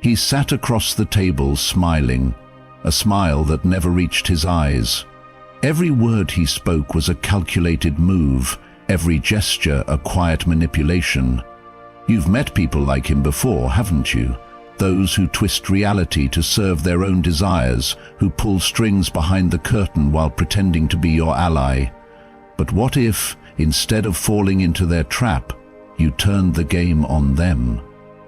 He sat across the table smiling, a smile that never reached his eyes. Every word he spoke was a calculated move, every gesture a quiet manipulation. You've met people like him before, haven't you? Those who twist reality to serve their own desires, who pull strings behind the curtain while pretending to be your ally. But what if, instead of falling into their trap, you turned the game on them?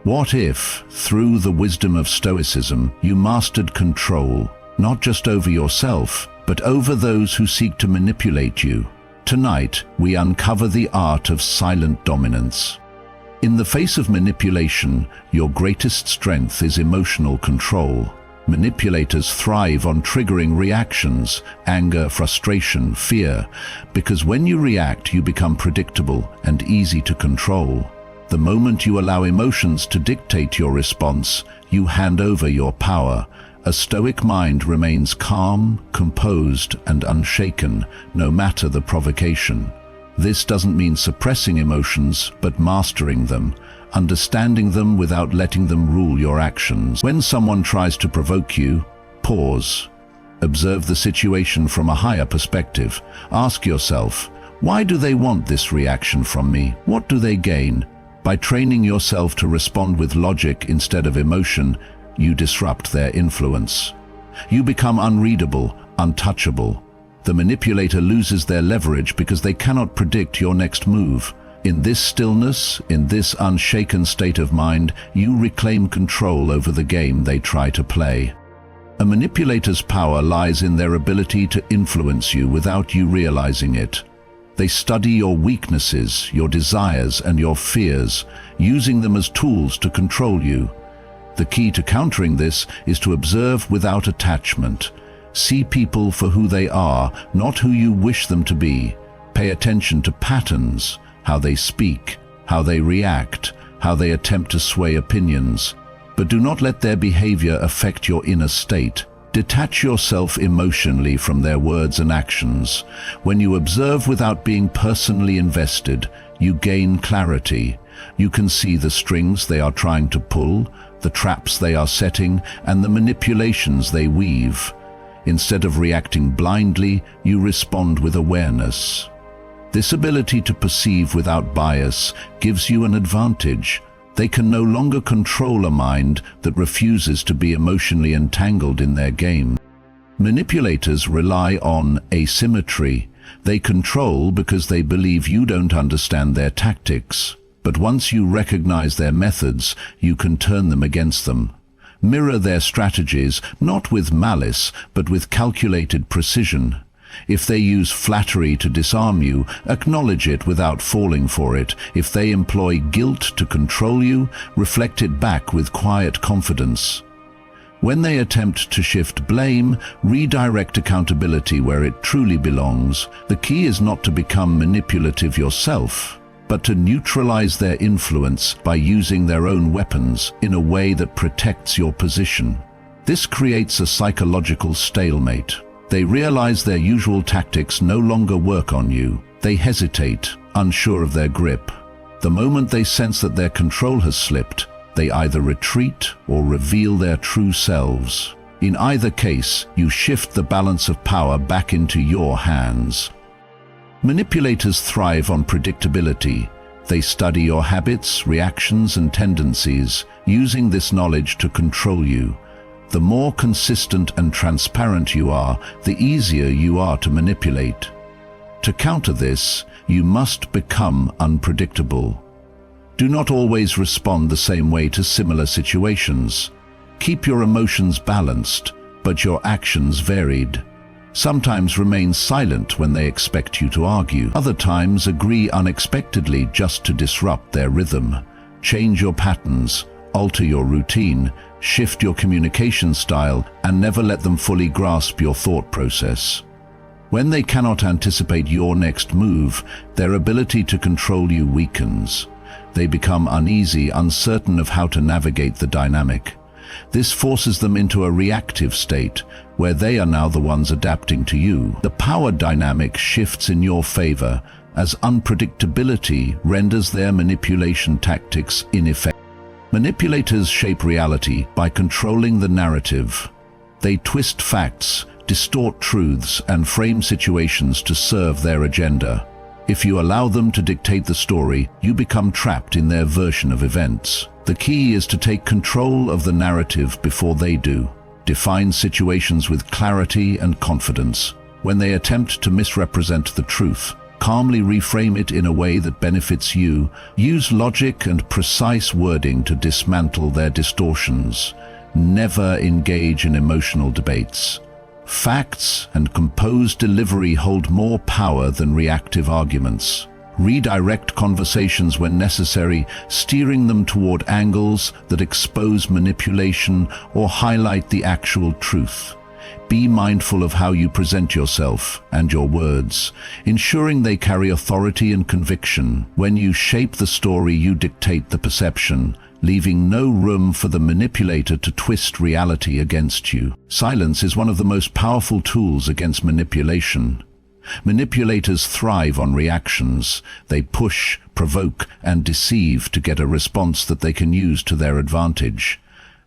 What if, through the wisdom of Stoicism, you mastered control, not just over yourself, but over those who seek to manipulate you? Tonight, we uncover the art of silent dominance. In the face of manipulation, your greatest strength is emotional control. Manipulators thrive on triggering reactions, anger, frustration, fear, because when you react, you become predictable and easy to control. The moment you allow emotions to dictate your response, you hand over your power. A Stoic mind remains calm, composed, and unshaken, no matter the provocation. This doesn't mean suppressing emotions, but mastering them, understanding them without letting them rule your actions. When someone tries to provoke you, pause. Observe the situation from a higher perspective. Ask yourself, why do they want this reaction from me? What do they gain? By training yourself to respond with logic instead of emotion, you disrupt their influence. You become unreadable, untouchable. The manipulator loses their leverage because they cannot predict your next move. In this stillness, in this unshaken state of mind, you reclaim control over the game they try to play. A manipulator's power lies in their ability to influence you without you realizing it. They study your weaknesses, your desires, and your fears, using them as tools to control you. The key to countering this is to observe without attachment. See people for who they are, not who you wish them to be. Pay attention to patterns, how they speak, how they react, how they attempt to sway opinions. But do not let their behavior affect your inner state. Detach yourself emotionally from their words and actions. When you observe without being personally invested, you gain clarity. You can see the strings they are trying to pull, the traps they are setting, and the manipulations they weave. Instead of reacting blindly, you respond with awareness. This ability to perceive without bias gives you an advantage. They can no longer control a mind that refuses to be emotionally entangled in their game. Manipulators rely on asymmetry. They control because they believe you don't understand their tactics. But once you recognize their methods, you can turn them against them. Mirror their strategies, not with malice, but with calculated precision. If they use flattery to disarm you, acknowledge it without falling for it. If they employ guilt to control you, reflect it back with quiet confidence. When they attempt to shift blame, redirect accountability where it truly belongs. The key is not to become manipulative yourself, but to neutralize their influence by using their own weapons in a way that protects your position. This creates a psychological stalemate. They realize their usual tactics no longer work on you. They hesitate, unsure of their grip. The moment they sense that their control has slipped, they either retreat or reveal their true selves. In either case, you shift the balance of power back into your hands. Manipulators thrive on predictability. They study your habits, reactions, and tendencies, using this knowledge to control you. The more consistent and transparent you are, the easier you are to manipulate. To counter this, you must become unpredictable. Do not always respond the same way to similar situations. Keep your emotions balanced, but your actions varied. Sometimes remain silent when they expect you to argue. Other times agree unexpectedly just to disrupt their rhythm. Change your patterns, alter your routine, shift your communication style, and never let them fully grasp your thought process. When they cannot anticipate your next move, their ability to control you weakens. They become uneasy, uncertain of how to navigate the dynamic. This forces them into a reactive state, where they are now the ones adapting to you. The power dynamic shifts in your favor, as unpredictability renders their manipulation tactics ineffective. Manipulators shape reality by controlling the narrative. They twist facts, distort truths, and frame situations to serve their agenda. If you allow them to dictate the story, you become trapped in their version of events. The key is to take control of the narrative before they do. Define situations with clarity and confidence. When they attempt to misrepresent the truth, calmly reframe it in a way that benefits you. Use logic and precise wording to dismantle their distortions. Never engage in emotional debates. Facts and composed delivery hold more power than reactive arguments. Redirect conversations when necessary, steering them toward angles that expose manipulation or highlight the actual truth. Be mindful of how you present yourself and your words, ensuring they carry authority and conviction. When you shape the story, you dictate the perception, leaving no room for the manipulator to twist reality against you. Silence is one of the most powerful tools against manipulation. Manipulators thrive on reactions. They push, provoke, and deceive to get a response that they can use to their advantage.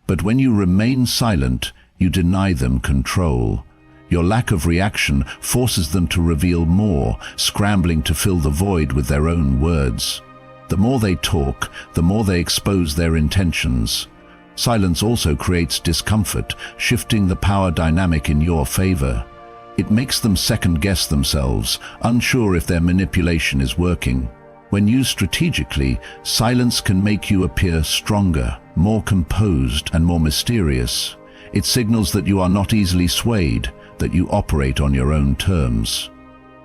But when you remain silent, you deny them control. Your lack of reaction forces them to reveal more, scrambling to fill the void with their own words. The more they talk, the more they expose their intentions. Silence also creates discomfort, shifting the power dynamic in your favor. It makes them second-guess themselves, unsure if their manipulation is working. When used strategically, silence can make you appear stronger, more composed, and more mysterious. It signals that you are not easily swayed, that you operate on your own terms.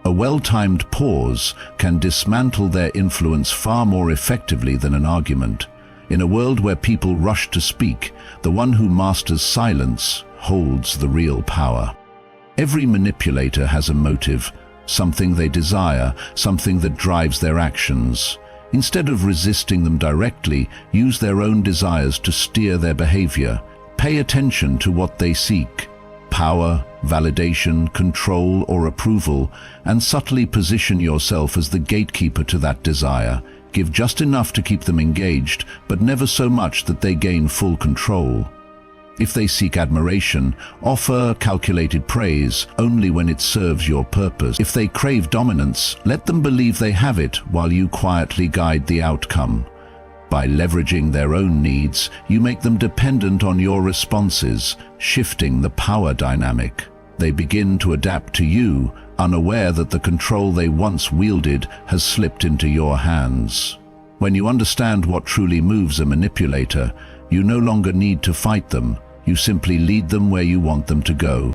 A well-timed pause can dismantle their influence far more effectively than an argument. In a world where people rush to speak, the one who masters silence holds the real power. Every manipulator has a motive, something they desire, something that drives their actions. Instead of resisting them directly, use their own desires to steer their behavior. Pay attention to what they seek: power, validation, control, or approval, and subtly position yourself as the gatekeeper to that desire. Give just enough to keep them engaged, but never so much that they gain full control. If they seek admiration, offer calculated praise only when it serves your purpose. If they crave dominance, let them believe they have it while you quietly guide the outcome. By leveraging their own needs, you make them dependent on your responses, shifting the power dynamic. They begin to adapt to you, unaware that the control they once wielded has slipped into your hands. When you understand what truly moves a manipulator, you no longer need to fight them. You simply lead them where you want them to go.